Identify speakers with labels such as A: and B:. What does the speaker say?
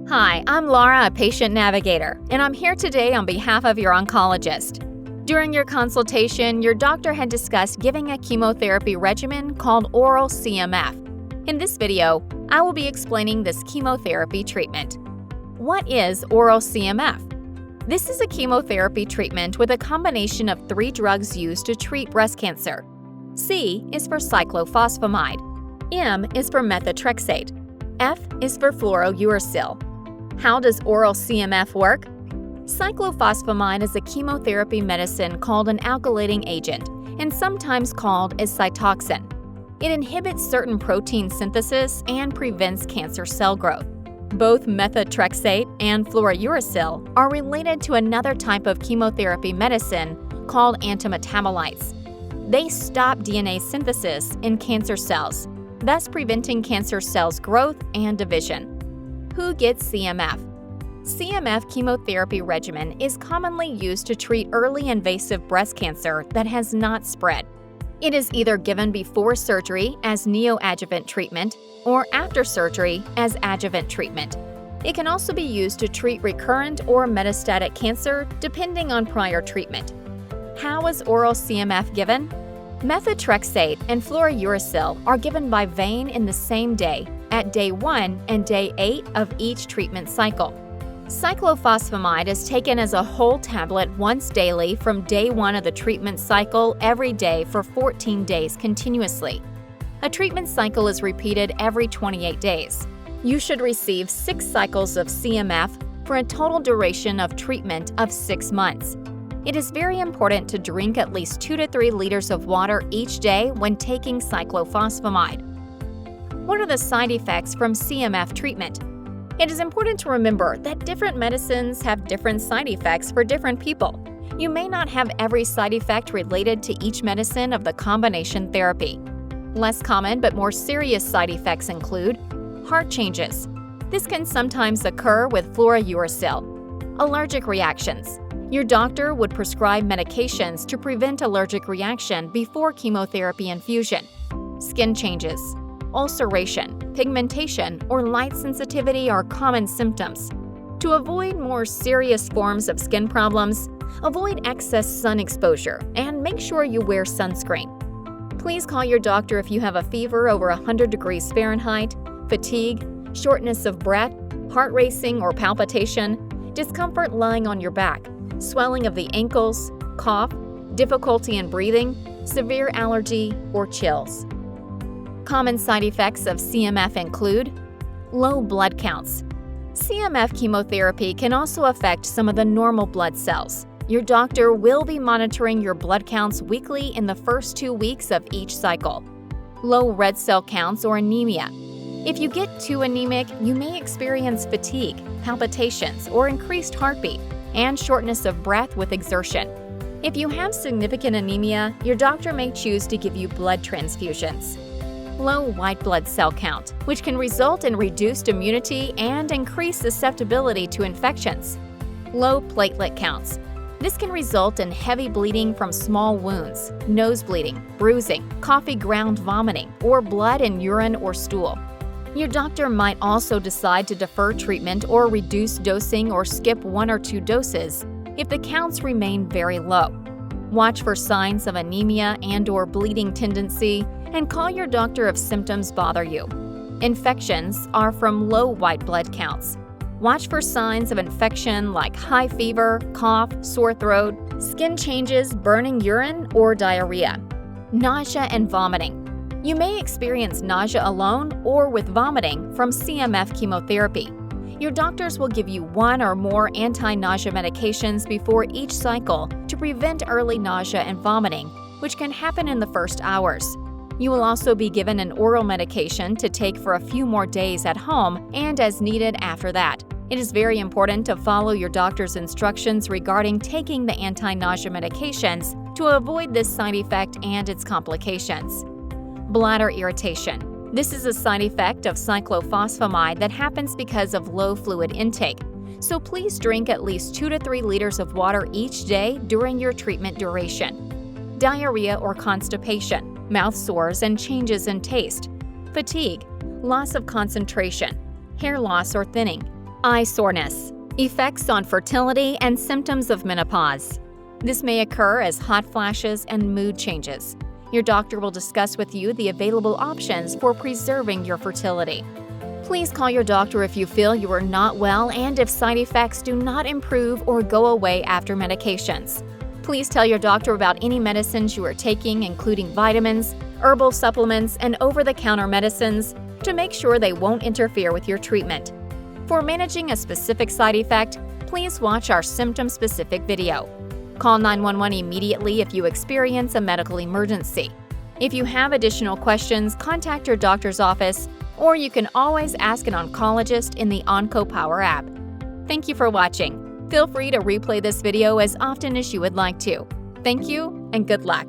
A: Hi, I'm Laura, a patient navigator, and I'm here today on behalf of your oncologist. During your consultation, your doctor had discussed giving a chemotherapy regimen called oral CMF. In this video, I will be explaining this chemotherapy treatment. What is oral CMF? This is a chemotherapy treatment with a combination of 3 drugs used to treat breast cancer. C is for cyclophosphamide, M is for methotrexate, F is for fluorouracil. How does oral CMF work? Cyclophosphamide is a chemotherapy medicine called an alkylating agent and sometimes called a cytoxin. It inhibits certain protein synthesis and prevents cancer cell growth. Both methotrexate and fluorouracil are related to another type of chemotherapy medicine called antimetabolites. They stop DNA synthesis in cancer cells, thus preventing cancer cells' growth and division. Who gets CMF? CMF chemotherapy regimen is commonly used to treat early invasive breast cancer that has not spread. It is either given before surgery as neoadjuvant treatment or after surgery as adjuvant treatment. It can also be used to treat recurrent or metastatic cancer depending on prior treatment. How is oral CMF given? Methotrexate and fluorouracil are given by vein in the same day, at day 1 and day 8 of each treatment cycle. Cyclophosphamide is taken as a whole tablet once daily from day 1 of the treatment cycle every day for 14 days continuously. A treatment cycle is repeated every 28 days. You should receive 6 cycles of CMF for a total duration of treatment of 6 months. It is very important to drink at least 2 to 3 liters of water each day when taking cyclophosphamide. What are the side effects from CMF treatment? It is important to remember that different medicines have different side effects for different people. You may not have every side effect related to each medicine of the combination therapy. Less common but more serious side effects include heart changes. This can sometimes occur with fluorouracil. Allergic reactions. Your doctor would prescribe medications to prevent allergic reaction before chemotherapy infusion. Skin changes. Ulceration, pigmentation, or light sensitivity are common symptoms. To avoid more serious forms of skin problems, avoid excess sun exposure and make sure you wear sunscreen. Please call your doctor if you have a fever over 100 degrees Fahrenheit, fatigue, shortness of breath, heart racing or palpitation, discomfort lying on your back, swelling of the ankles, cough, difficulty in breathing, severe allergy, or chills. Common side effects of CMF include low blood counts. CMF chemotherapy can also affect some of the normal blood cells. Your doctor will be monitoring your blood counts weekly in the first 2 weeks of each cycle. Low red cell counts or anemia. If you get too anemic, you may experience fatigue, palpitations, or increased heartbeat, and shortness of breath with exertion. If you have significant anemia, your doctor may choose to give you blood transfusions. Low white blood cell count, which can result in reduced immunity and increased susceptibility to infections. Low platelet counts. This can result in heavy bleeding from small wounds, nose bleeding, bruising, coffee ground vomiting, or blood in urine or stool. Your doctor might also decide to defer treatment or reduce dosing or skip 1 or 2 doses if the counts remain very low. Watch for signs of anemia and/or bleeding tendency and call your doctor if symptoms bother you. Infections are from low white blood counts. Watch for signs of infection like high fever, cough, sore throat, skin changes, burning urine, or diarrhea. Nausea and vomiting. You may experience nausea alone or with vomiting from CMF chemotherapy. Your doctors will give you 1 or more anti-nausea medications before each cycle to prevent early nausea and vomiting, which can happen in the first hours. You will also be given an oral medication to take for a few more days at home and as needed after that. It is very important to follow your doctor's instructions regarding taking the anti-nausea medications to avoid this side effect and its complications. Bladder irritation. This is a side effect of cyclophosphamide that happens because of low fluid intake, so please drink at least 2 to 3 liters of water each day during your treatment duration. Diarrhea or constipation, mouth sores and changes in taste, fatigue, loss of concentration, hair loss or thinning, Eye soreness, effects on fertility and symptoms of menopause. This may occur as hot flashes and mood changes. Your doctor will discuss with you the available options for preserving your fertility. Please call your doctor if you feel you are not well and if side effects do not improve or go away after medications. Please tell your doctor about any medicines you are taking, including vitamins, herbal supplements, and over-the-counter medicines, to make sure they won't interfere with your treatment. For managing a specific side effect, please watch our symptom-specific video. Call 911 immediately if you experience a medical emergency. If you have additional questions, contact your doctor's office, or you can always ask an oncologist in the OncoPower app. Thank you for watching. Feel free to replay this video as often as you would like to. Thank you and good luck.